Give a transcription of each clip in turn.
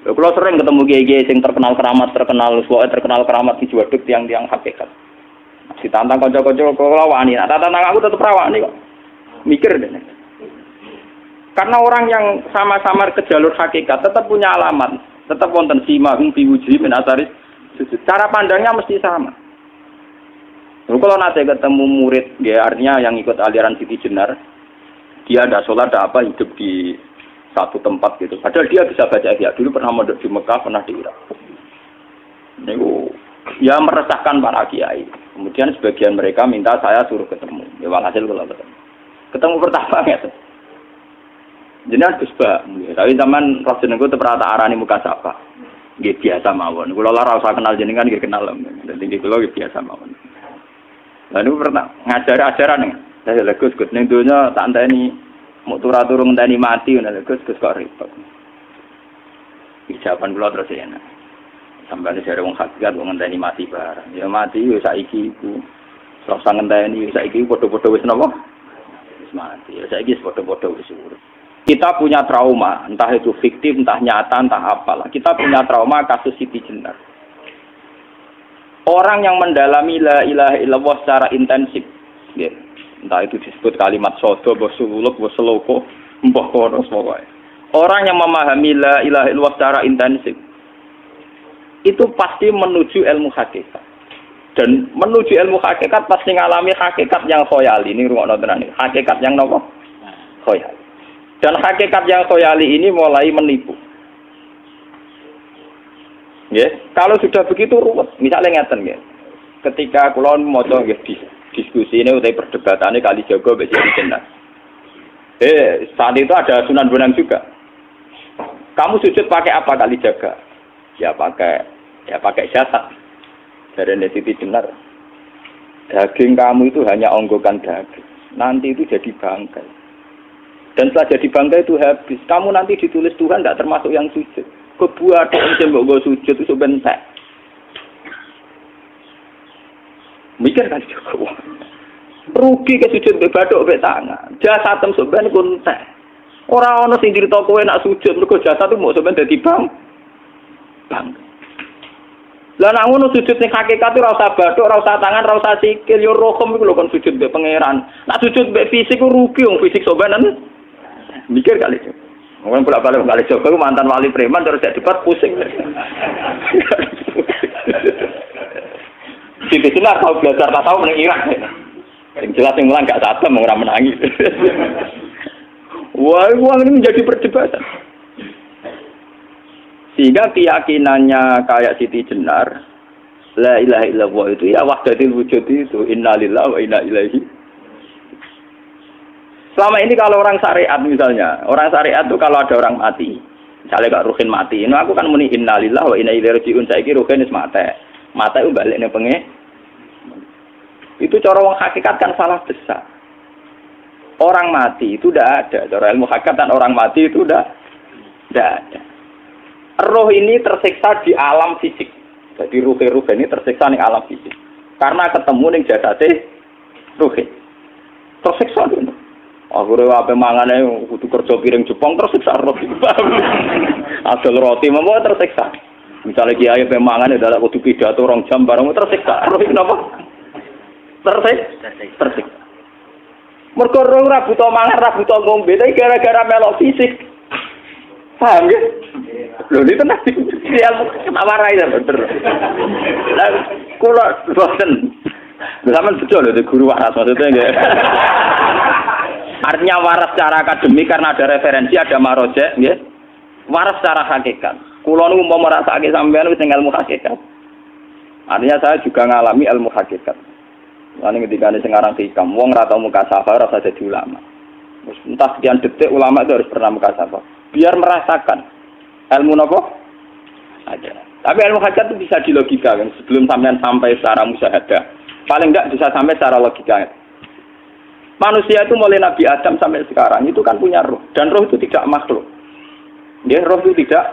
Kalau sering ketemu kiai-kiai sing terkenal keramat di Juwaduk tiang-tiang hakikat. Ditantang kanca-kanca kula wani, nak tantang aku tetep ra wani kok. Mikir deh. Karena orang yang sama-sama ke jalur hakikat tetap punya alamat, tetap wonten simahum fi wujuhi min atsari sujud. Cara pandangnya mesti sama. Kalau nanti ketemu murid, ya artinya yang ikut aliran Siti Jenar, dia ada sholat, ada apa, hidup di satu tempat gitu. Padahal dia bisa baca ihya. Dulu pernah mondok di Mekah, pernah di Irak. Itu ya meresahkan para kiai. Kemudian sebagian mereka minta saya suruh ketemu. Ya walhasil kalau ketemu. Ketemu pertama gitu. Jenengan Gus Ba, tapi zaman roh jenengku terperata arani muka sapa. Nggih biasa mawon. Kula ora usah kenal jenengan nggih kenal. Dadi kula nggih biasa mawon. Lalu pernah ngajar-ajaran saya Gus ning donya tak enteni mau turu-turu ngenteni mati ngono Gus kok repot. Jawaban kula terus enak. Sampai jare wong hakikat wong ngenteni mati barang. Ya mati yo saiki iku. Ora ngenteni saiki padha-padha wis napa? Wis mati. Ya saiki wis padha-padha wis urip. Kita punya trauma, entah itu fiktif, entah nyata, entah apalah. Kita punya trauma kasus Siti Jenar. Orang yang mendalami la ilaha illallah secara intensif, ya, entah itu disebut kalimat sodo, bosuluk, boseloko, mbah kono semua. Orang yang memahami la ilaha illallah secara intensif, itu pasti menuju ilmu hakikat. Dan menuju ilmu hakikat pasti ngalami hakikat yang khoyali. Ini rumah tenan ini. Hakikat yang nopo? Khoyali. Dan hakikat yang khoyali ini mulai menipu. Ya, kalau sudah begitu ruwet. Misalnya ngeten ya. Ketika kula maca nggih diskusi ini utai perdebatannya kali jago mbek Siti Jenar. Saat itu ada Sunan Bonang juga. Kamu sujud pakai apa kali jaga? Ya pakai jasad. Dari Siti Jenar. Daging kamu itu hanya onggokan daging. Nanti itu jadi bangkai. Dan setelah jadi bangkai itu habis. Kamu nanti ditulis Tuhan tidak termasuk yang sujud. Kebuat yang mbok sujud itu bentek. Mikir kan juga. Rugi ke sujud mbek bathuk mbek tangan. Jasad tem sampean kuntek. Ora ana sing crita kowe nak sujud mergo jasad itu mok sampean dadi bang. Lah nek ngono sujud sing hakikat ora usah bathuk, ora usah tangan, ora usah sikil, yo rohom iku lho kon sujud mbek pangeran. Nak sujud mbek fisik ku rugi wong fisik sampean. Mikir kali itu. Mungkin bolak-balik kali Joko mantan wali preman terus jadi debat pusing. Siti Jenar tahu belajar tak tahu menang Irak. Yang jelas yang mulang gak satem orang menangis. Wah, uang ini menjadi perdebatan. Sehingga keyakinannya kayak Siti Jenar, la ilaha illallah itu ya wahdatul wujud itu innalillahi wa inna ilaihi. Selama ini kalau orang syariat misalnya, orang syariat itu kalau ada orang mati, misalnya Kak Ruhin mati, ini aku kan muni innalillahi wa inna ilaihi raji'un, saiki Ruhin wis mate. Mate itu balik ning pengen. Itu cara wong hakikat kan salah besar. Orang mati itu tidak ada, cara ilmu hakikat dan orang mati itu tidak ada. Roh ini tersiksa di alam fisik. Jadi ruh ini tersiksa di alam fisik. Karena ketemu ning jasate Ruhin. Tersiksa dulu. Aku rewa mangane kudu kerja piring Jepang tersiksa roti. Asal roti mau tersiksa. Misalnya kiai pemangane dadak kudu pidato 2 jam bareng tersiksa. Roti kenapa? Tersiksa. Mergo ora buta mangan, ora buta ngombe, tapi gara-gara melok fisik. Paham ya? Lho ini tenan ilmu kenapa ra itu bener. Lah kula boten. Sampeyan betul lho guru waras maksudnya nggih. Artinya waras secara akademik karena ada referensi, ada marojek, nggih. Waras secara hakikat. Kula niku mau merasake sampeyan wis ilmu hakikat. Artinya saya juga ngalami ilmu hakikat. Lan ketika sing aran hikam, wong ora tau muka safar ora usah dadi ulama. Entah sekian detik ulama itu harus pernah muka safar. Biar merasakan ilmu napa? Ada. Tapi ilmu hakikat itu bisa dilogikakan sebelum sampean sampai secara musyahadah. Paling enggak bisa sampai secara logika. Manusia itu mulai Nabi Adam sampai sekarang itu kan punya roh. Dan roh itu tidak makhluk. Ya, roh itu tidak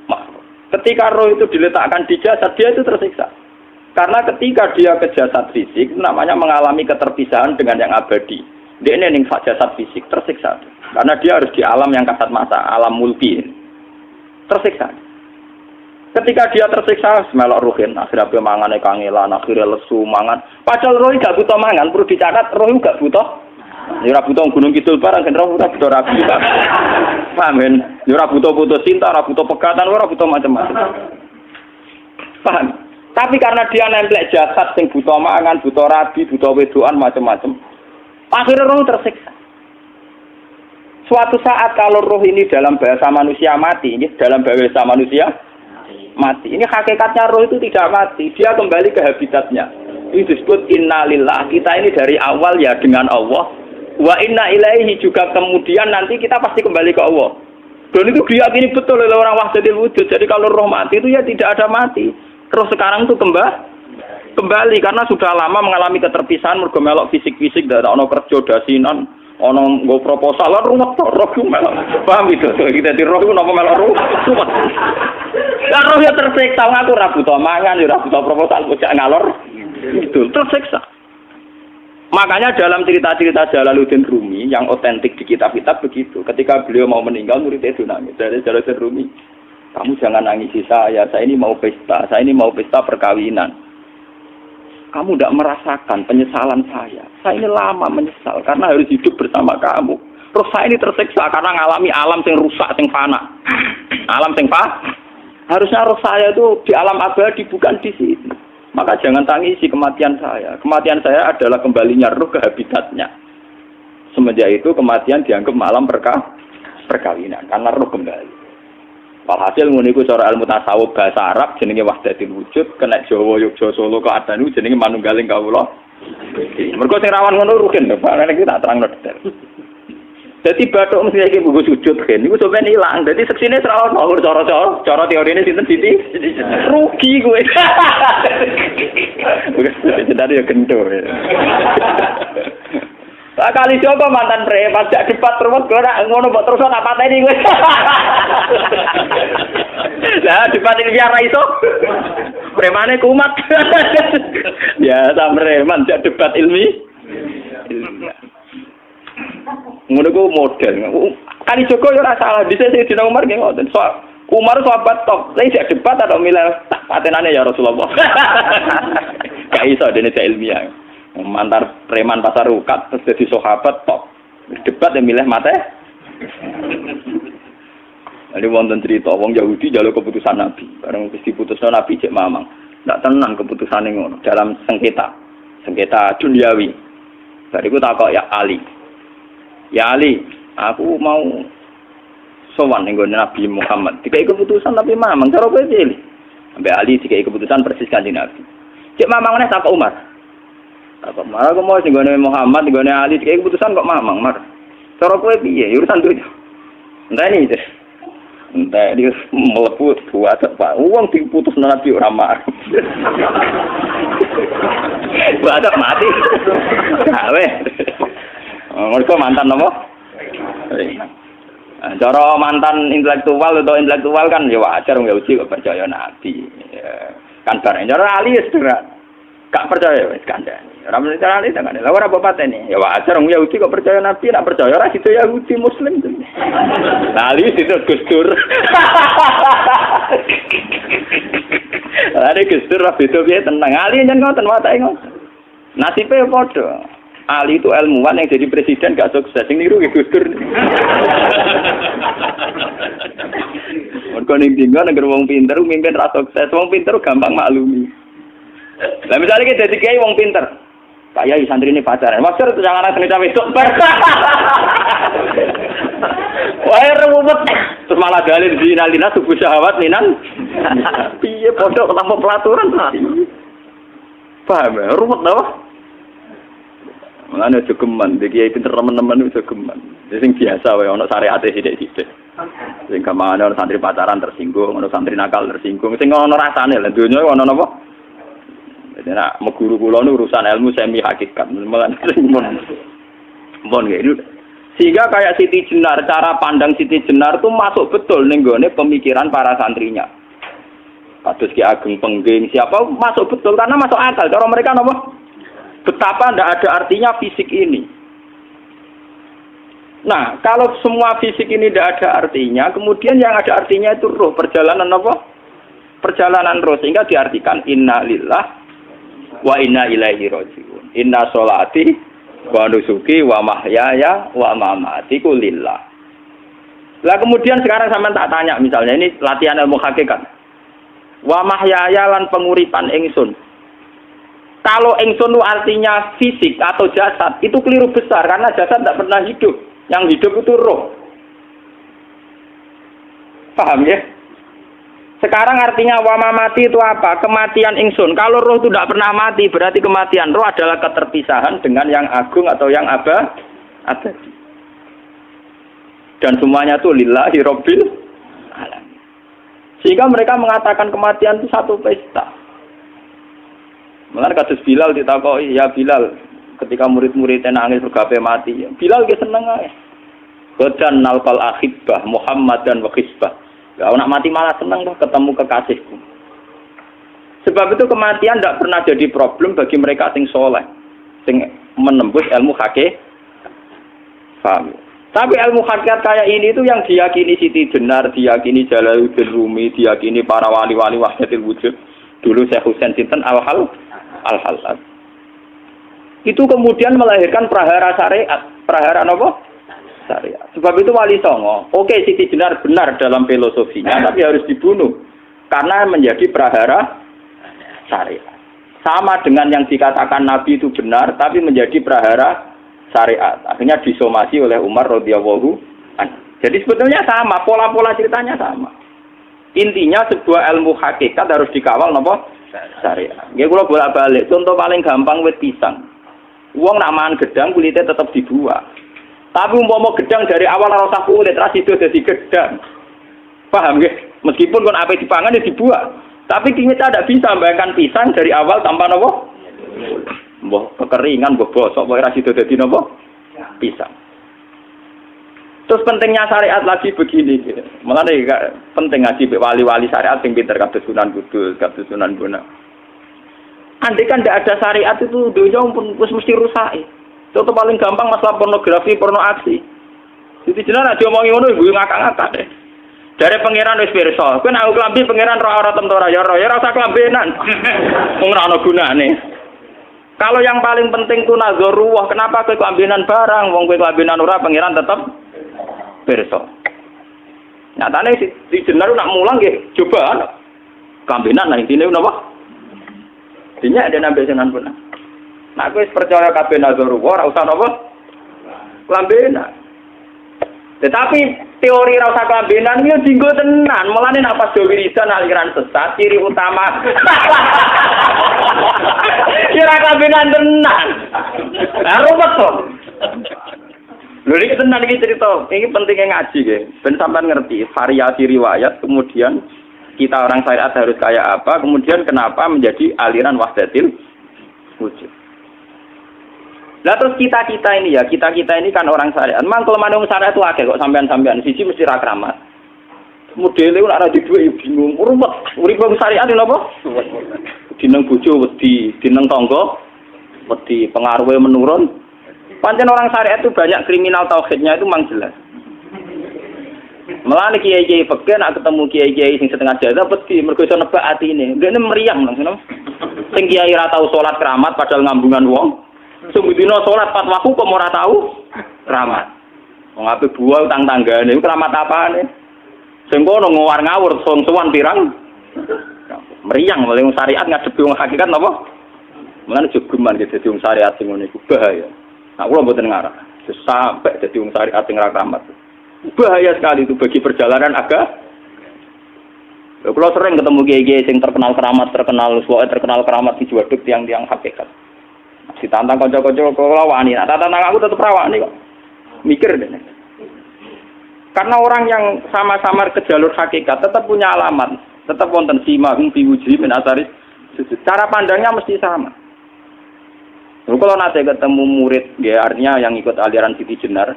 makhluk. Ketika roh itu diletakkan di jasad, dia itu tersiksa. Karena ketika dia ke jasad fisik, namanya mengalami keterpisahan dengan yang abadi. Dia ini ning jasad fisik tersiksa. Karena dia harus di alam yang kasat mata, alam mulki. Tersiksa. Ketika dia tersiksa, melok ruhin, akhirnya dia mangane kangelan, akhirnya lesu mangan. Padahal roh gak butuh mangan, perlu dicatat roh gak butuh. Ya ora butuh gunung kidul barang, kan roh ora butuh rabi. Paham kan? Ya ora butuh putus cinta, ora butuh pegatan, ora butuh macam-macam. Paham? Tapi karena dia nemplek jasad sing butuh mangan, butuh rabi, butuh wedoan macam-macam. Akhirnya roh tersiksa. Suatu saat kalau roh ini dalam bahasa manusia mati, ini dalam bahasa manusia mati. Ini hakikatnya roh itu tidak mati, dia kembali ke habitatnya. Ini disebut innalillah. Kita ini dari awal ya dengan Allah. Wa inna ilaihi juga kemudian nanti kita pasti kembali ke Allah. Dan itu diyakini betul oleh orang wahdatul wujud. Jadi kalau roh mati itu ya tidak ada mati. Terus sekarang itu kembali karena sudah lama mengalami keterpisahan mergo melok fisik-fisik dan ono kerja dasinan, ono nggo proposal ruwet roh ku melok. Paham itu? Kita di roh ku napa melok ruwet. Lah roh ya tersiksa, aku ora butuh mangan, ora butuh proposal, bocah ngalor. Itu tersiksa. Makanya dalam cerita-cerita Jalaluddin Rumi yang otentik di kitab-kitab begitu. Ketika beliau mau meninggal, muridnya itu nangis. Dari Jalaluddin Rumi, kamu jangan nangisi saya ini mau pesta, saya ini mau pesta perkawinan. Kamu tidak merasakan penyesalan saya. Saya ini lama menyesal karena harus hidup bersama kamu. Terus saya ini tersiksa karena ngalami alam yang rusak, yang fana. Alam yang harusnya roh saya itu di alam abadi, bukan di sini. Maka jangan tangisi kematian saya. Kematian saya adalah kembalinya roh ke habitatnya. Semenjak itu kematian dianggap malam perkawinan karena roh kembali. Walhasil nguniku cara ilmu tasawuf bahasa Arab jenenge wahdatul wujud, kena Jawa Yogyakarta Solo ke Adanu jenenge manunggaling kawula. Mergo sing rawan ngono rugen lho, Pak. Nek tak terangno detail. Jadi batuk mesti iki buku sujud kan, itu sampeyan hilang. Jadi seksine ora ono cara teorine sinten Siti? Rugi kowe. Jadi ya gendo. Lah kali coba mantan preman jak debat terus ora ngono mbok terus tak pateni kowe. Lah debat iki ora iso. Premane kumat. Ya ta preman jak debat ilmi. Ngono ku model. Kali Joko yo ora salah, dhisik Sayyidina Umar nggih ngoten. Umar sahabat top, lha isih debat atau milih tak patenane ya Rasulullah. Gak iso dene ilmiah. Mantar preman pasar ukat terus jadi sahabat top. Debat yang milih mate. Ada wonten cerita wong Yahudi njaluk keputusan Nabi. Bareng wis diputusno Nabi cek mamang. Ndak tenang keputusane ngono dalam sengketa duniawi. Bariku takok ya Ali. Ya Ali, aku mau sowan ning Nabi Muhammad. Dikai keputusan tapi mamang cara kowe pilih. Sampai Ali dikai keputusan persis kanjeng Nabi. Cek mamang neh takok Umar. Takok Umar aku mau sing Muhammad, ning Ali dikai keputusan kok mamang, Mar. Cara kowe piye? Urusan duit. Enteni iki. Entah dia meleput buat apa? Uang diputus Nabi ora mar. Buat mati. Gawe. Mereka mantan apa? Cara mantan intelektual atau intelektual kan ya wajar nggak uji kok percaya Nabi. Ya, kan bareng cara Ali ya sudah gak percaya wis kandhani. Ora mesti cara Ali kan. Lah ora bapak ini. Ya wajar wong Yahudi kok percaya Nabi, nak percaya ora situ Yahudi Muslim. Nah, Ali situ Gus Dur. Lah Gus Dur beda piye tenang. Ali nyen ngoten watake ngoten. Nasibe padha. Ali itu ilmuwan yang jadi presiden gak sukses, yang niru ke Gus Dur. Mereka ning-tinggal negara wong pinter, mimpin ra sukses, wong pinter gampang maklumi. Lah misalnya kita jadi kiai wong pinter, kayak santri ini pacaran, maksud jangan asli cawe itu. Wah ruwet, terus malah dalil zinalina subuh syahwat minan. Piye pondok tanpa pelaturan. Paham ya, ruwet tau. Mana jogeman, dia pinter teman-teman itu jogeman. Jadi sing biasa, wae ono syariate sithik-sithik. Sing kamane ono santri pacaran tersinggung, ono santri nakal tersinggung. Sing ono rasane lha donya ono napa? Jadi nak meguru kula nu urusan ilmu semi hakikat. Mun gitu. Sehingga kayak Siti Jenar, cara pandang Siti Jenar tuh masuk betul ning gone pemikiran para santrinya. Kados Ki Ageng Pengging, siapa masuk betul karena masuk akal. Cara mereka napa? Betapa tidak ada artinya fisik ini. Nah, kalau semua fisik ini tidak ada artinya, kemudian yang ada artinya itu roh, perjalanan apa? perjalanan terus sehingga diartikan inna lillah wa inna ilaihi rajiun. Inna sholati wa nusuki wa mahyaya wa mamati ku lillah. Lah kemudian sekarang sampean tak tanya misalnya ini latihan ilmu hakikat. Wa mahyaya lan penguripan ingsun. Kalau ingsun itu artinya fisik atau jasad, itu keliru besar karena jasad tidak pernah hidup. Yang hidup itu roh. Paham ya? Sekarang artinya wama mati itu apa? Kematian ingsun. Kalau roh itu tidak pernah mati, berarti kematian roh adalah keterpisahan dengan yang agung atau yang abadi. Dan semuanya itu lillahi rabbil alamin. Sehingga mereka mengatakan kematian itu satu pesta. Mulane kados Bilal ditakoi, ya Bilal, ketika murid-muridnya nangis bergape mati, ya Bilal ge seneng ae. Badan nalqal ahibbah Muhammad dan wa hisbah. Ya nak mati malah seneng tuh ketemu kekasihku. Sebab itu kematian tidak pernah jadi problem bagi mereka sing soleh, sing menembus ilmu hakikat. Paham? Tapi ilmu hakikat kayak ini itu yang diyakini Siti Jenar, diyakini Jalaluddin Rumi, diyakini para wali-wali wahdatul wujud. Dulu Syekh Husain Sinten Al-Halal. Itu kemudian melahirkan prahara syariat. Prahara apa? Syariat. Sebab itu Wali Songo, oke Siti Jenar benar dalam filosofinya, tapi harus dibunuh. Karena menjadi prahara syariat. Sama dengan yang dikatakan Nabi itu benar, tapi menjadi prahara syariat. Akhirnya disomasi oleh Umar radhiyallahu anhu. Jadi sebetulnya sama, pola-pola ceritanya sama. Intinya sebuah ilmu hakikat harus dikawal napa? Syariat. Nggih kula bolak-balik, contoh paling gampang wit pisang. Wong nak mangan gedang kulitnya tetap dibuang. Tapi umpama gedang dari awal ora usah kulit, ra sido dadi gedang. Paham nggih? Meskipun kon ape dipangan ya dibuang. Tapi kita tidak bisa membayangkan pisang dari awal tanpa napa? Mbah kekeringan, mbah bosok, mbah ra sido dadi napa? Pisang. Terus pentingnya syariat lagi begini, malah penting ngaji wali-wali syariat yang pinter kados Sunan Kudus, kados Sunan Bonang. Andai kan tidak ada syariat itu dunia pun mesti rusak. Contoh paling gampang masalah pornografi, porno aksi. Jadi jenengan aja omongi ngono ibu ngakak-ngakak deh. Dari pangeran wis pirsa, kowe nek klambi pangeran roh ora tentu ora ya ora usah klambenan. Wong ora ana gunane. Kalau yang paling penting ku nazarullah, kenapa kowe klambenan barang, wong kowe klambenan ora pangeran tetep pirsa. Nyatane si Jenar nak mulang nggih cobaan. Kambenan lah intine napa? Dinya ada nabi Sunan pun. Nah kowe percaya kabeh nazarullah ora usah napa? Kambenan. Tetapi teori ora usah kambenan yo dinggo tenan. Mulane nek pas wiridan aliran sesat ciri utama. Kira kambenan tenan. Lah ruwet to. Lho iki tenan iki cerita, ini pentingnya ngaji nggih. Ben sampean ngerti variasi riwayat, kemudian kita orang syariat harus kayak apa, kemudian kenapa menjadi aliran wahdatil wujud. Lah terus kita ini ya, kita ini kan orang syariat. Memang kelemahan orang syariat itu akeh kok sampean-sampean siji mesti ra kramat. Modele ora ana duwe bingung, ruwet. Urip wong syariat lho apa? Dineng bojo wedi, dineng tangga wedi, pengaruhe menurun. Pancen orang syariat itu banyak kriminal tauhidnya itu memang jelas. Melane kiai-kiai peke nak ketemu kiai-kiai sing setengah jadah peti mergo iso nebak atine. Ndekne meriang langsung. Sing kiai ora tau salat keramat padahal ngambungan wong. Sembudina salat pas waktu kok ora tau keramat. Wong ape buah utang tanggane iku keramat apane? Sing kono ngawar ngawur sowan pirang. Meriang oleh syariat ngadepi wong hakikat napa? Mulane jogeman dadi wong syariat sing ngene iku bahaya. Nah, kalau buatan ngarah, sampai jadi wong syariat yang rakamat. Bahaya sekali itu bagi perjalanan agak. Kalau sering ketemu kiai-kiai yang terkenal keramat di Juwaduk tiang-tiang hakikat. Ditantang kocok-kocok kalau wani, nah tantang aku tetap rawani kok. Mikir deh. Karena orang yang sama-sama ke jalur hakikat tetap punya alamat, tetap wonten simahum fi wujuhi min asaris sujud. Cara pandangnya mesti sama. Kalau nanti ketemu murid, ya artinya yang ikut aliran Siti Jenar,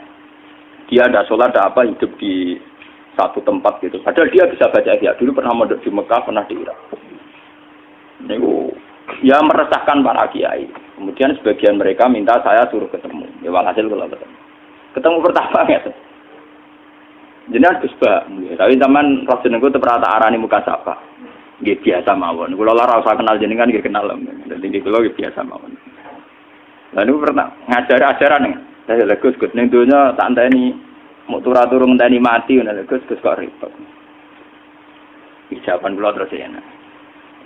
dia ada sholat, ada apa, hidup di satu tempat gitu. Padahal dia bisa baca ihya. Dulu pernah mondok di Mekah, pernah di Irak. Ini ya meresahkan para kiai. Kemudian sebagian mereka minta saya suruh ketemu. Ya walhasil kalau ketemu pertama ya. Jenengan Gus Ba, tapi zaman Rasul niku terperata arani muka sapa. nggih biasa mawon. Kula ora usah kenal jenengan nggih kenal. Dadi nggih kula nggih biasa mawon. Lalu pernah ngajari ajaran ning. Saya lha Gus ning donya tak enteni mau turu ngenteni mati ngono Gus kok repot. Ijaban kula terus enak.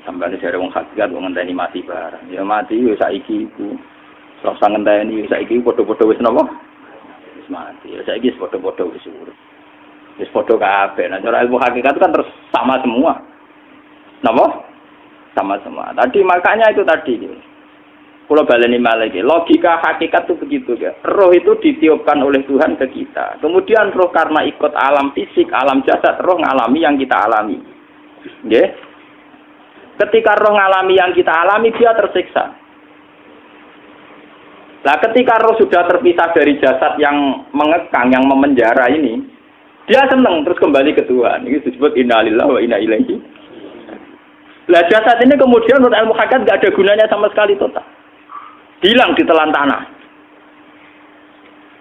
Sampai jare wong hakikat wong ngenteni mati barang. Ya mati yo saiki iku. Ora usah ngenteni saiki padha-padha wis napa? Wis mati. Ya saiki wis padha-padha wis urip. Wis padha kabeh. Nah cara ilmu hakikat kan terus sama semua. Napa? Sama semua. Tadi makanya itu tadi. Kalau baleni malagi, logika hakikat itu begitu ya. Roh itu ditiupkan oleh Tuhan ke kita. Kemudian roh karena ikut alam fisik, alam jasad, roh ngalami yang kita alami. Ya. Ketika roh ngalami yang kita alami, dia tersiksa. Nah, ketika roh sudah terpisah dari jasad yang mengekang, yang memenjara ini, dia senang terus kembali ke Tuhan. Ini disebut inna lillahi wa inna ilaihi. Lah jasad ini kemudian menurut ilmu hakikat nggak ada gunanya sama sekali total. Hilang ditelan tanah.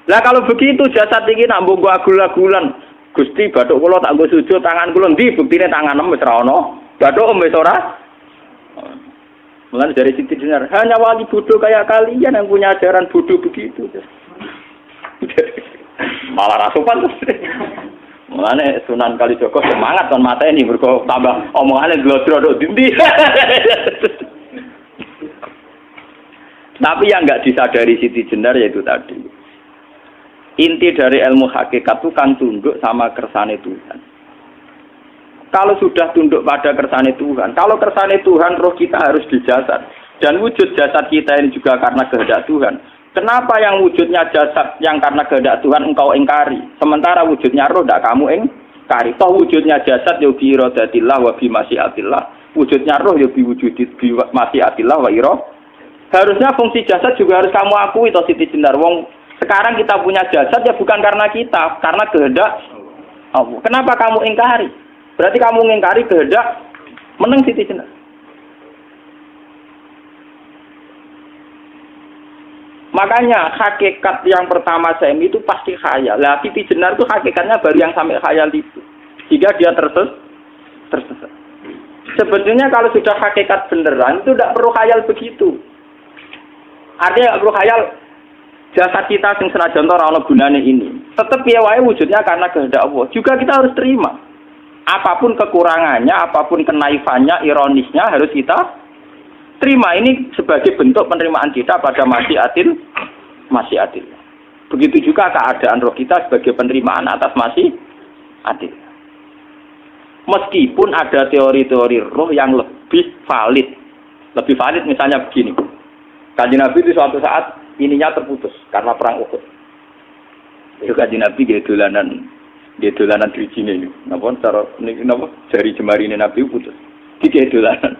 Lah kalau begitu jasad iki nak mbok agul-agulan, Gusti bathuk kula tak nggo sujud tangan kula ndi buktine tangan wis ra ono. Bathuk wis ora. Mulane dari Siti Jenar, hanya wali bodoh kayak kalian yang punya ajaran bodoh begitu. Malah ra sopan terus. Mulane Sunan Kalijaga semangat kon mateni mergo tambah omongane glodro ndi. Tapi yang nggak disadari Siti Jenar yaitu tadi. Inti dari ilmu hakikat itu kan tunduk sama kersane Tuhan. Kalau sudah tunduk pada kersane Tuhan, kalau kersane Tuhan roh kita harus di jasad. Dan wujud jasad kita ini juga karena kehendak Tuhan. Kenapa yang wujudnya jasad yang karena kehendak Tuhan engkau ingkari? Sementara wujudnya roh tidak kamu ingkari. Toh wujudnya jasad ya bi iradatillah wa bi masyiatillah. Wujudnya roh ya bi wujudit bi masyiatillah wa iradatillah. Harusnya fungsi jasad juga harus kamu akui toh Siti Jenar. Wong sekarang kita punya jasad ya bukan karena kita, karena kehendak Allah. Kenapa kamu ingkari? Berarti kamu ingkari kehendak meneng Siti Jenar. Makanya hakikat yang pertama semi itu pasti khayal. Lah Siti Jenar itu hakikatnya baru yang sampai khayal itu. Sehingga dia tersesat. Sebetulnya kalau sudah hakikat beneran itu tidak perlu khayal begitu. Artinya perlu khayal jasad kita sing senajan ora ana gunane ini. Tetap ya wae wujudnya karena kehendak Allah. Juga kita harus terima. Apapun kekurangannya, apapun kenaifannya, ironisnya harus kita terima. Ini sebagai bentuk penerimaan kita pada masyiatil. Begitu juga keadaan roh kita sebagai penerimaan atas masyiatil. Meskipun ada teori-teori roh yang lebih valid. Lebih valid misalnya begini. Kanjeng Nabi itu suatu saat ininya terputus karena perang Uhud. Itu Kanjeng Nabi dia dolanan drijine ini. Napa cara niki napa jari jemari ini Nabi putus. Iki dolanan.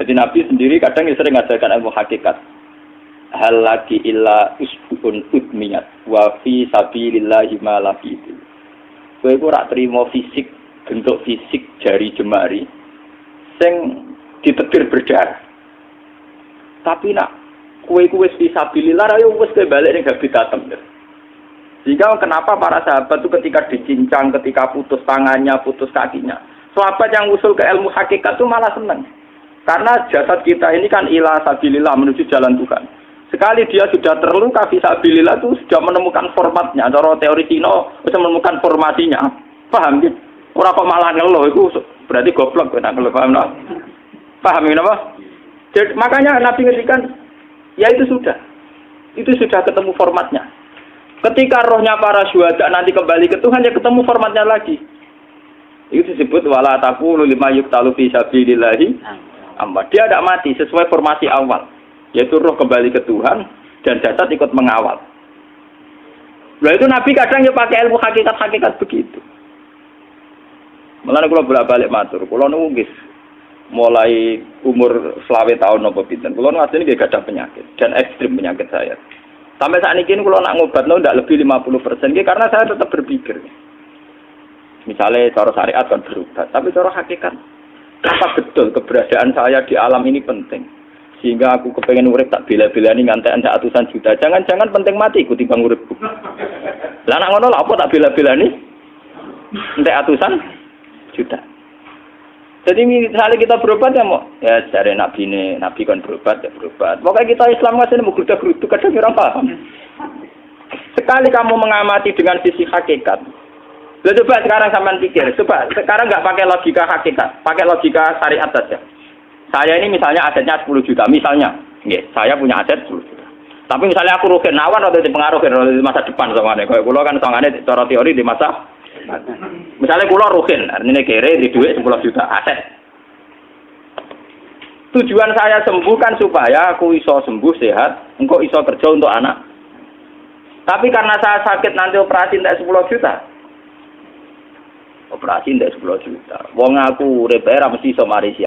Jadi Nabi sendiri kadang sering ngajarkan ilmu hakikat. Hal lagi illa usbun udmiyat wa fi sabilillahi ma lafitu. Kowe ora trimo fisik, bentuk fisik jari jemari sing ditetir berdarah. Tapi nak kue fisabilillah ayo wis balik ning habitatem. Jika kenapa para sahabat itu ketika dicincang, ketika putus tangannya, putus kakinya, sahabat yang usul ke ilmu hakikat itu malah senang. Karena jasad kita ini kan ila sabilillah menuju jalan Tuhan. Sekali dia sudah terluka fisabilillah itu sudah menemukan formatnya. Cara teori Cina sudah menemukan formasinya. Paham gitu? Orang kok malah ngeluh itu berarti goblok nak ngeluh, paham tak? Paham ini apa? Jadi, makanya Nabi ngertikan, ya itu sudah ketemu formatnya. Ketika rohnya para syuhada nanti kembali ke Tuhan, ya ketemu formatnya lagi. Itu disebut wala taqulu lima yuqtalu fi sabilillahi amma. Dia tidak mati sesuai formasi awal, yaitu roh kembali ke Tuhan dan jasad ikut mengawal. Nah itu Nabi kadang ya pakai ilmu hakikat begitu. Mulane kula bolak-balik matur, kula nunggu mulai umur 20 tahun napa pinten. Kula asline nggih gadah penyakit dan ekstrim penyakit saya. Sampai saat ini kula nak ngobatno ndak lebih 50% nggih karena saya tetap berpikir. Misalnya cara syariat kan berubah, tapi cara hakikat apa betul keberadaan saya di alam ini penting. Sehingga aku kepengen urip tak bela-belani ngantek sak atusan juta. Jangan-jangan penting mati iku timbang uripku. Lah nak ngono lha apa tak bela-belani? Entek atusan juta. Jadi misalnya kita berobat ya mau, ya dari Nabi kan berobat ya berobat. Pokoknya kita Islam masih mau geruduk kadang orang paham. Sekali kamu mengamati dengan sisi hakikat, coba sekarang sampean pikir, coba sekarang nggak pakai logika hakikat, pakai logika syariat saja. Saya ini misalnya asetnya 10 juta, misalnya, saya punya aset 10 juta. Tapi misalnya aku rugi nawan atau dipengaruhi di masa depan soalnya, kalau kulo kan soalnya cara teori di masa, misalnya kulo rugi, artinya kere di duit 10 juta aset. Tujuan saya sembuh kan supaya aku iso sembuh sehat, engkau iso kerja untuk anak. Tapi karena saya sakit nanti operasi tidak 10 juta. Operasi tidak 10 juta. Wong aku repair mesti iso mari